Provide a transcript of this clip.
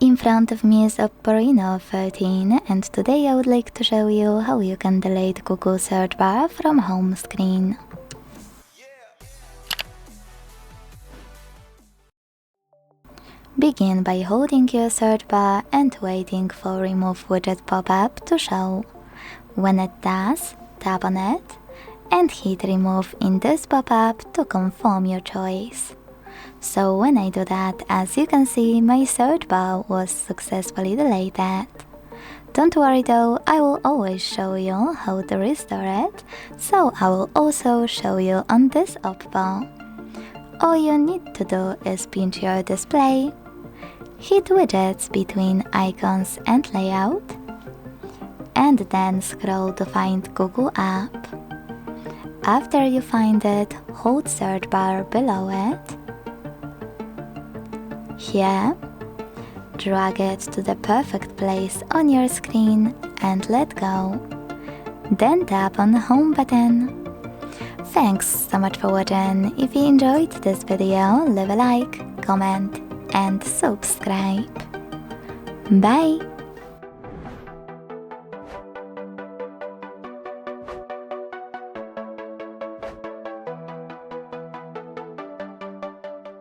In front of me is OPPO Reno 13 and today I would like to show you how you can delete Google search bar from home screen. Begin by holding your search bar and waiting for Remove Widget pop-up to show. When it does, tap on it and hit Remove in this pop-up to confirm your choice. So when I do that, as you can see, my search bar was successfully deleted. Don't worry though, I will always show you how to restore it, so I will also show you on this OPPO. All you need to do is pinch your display, hit widgets between icons and layout, and then scroll to find Google app. After you find it, hold search bar below it. Here, drag it to the perfect place on your screen and let go. Then tap on the home button. Thanks so much for watching. If you enjoyed this video, leave a like, comment and subscribe. Bye!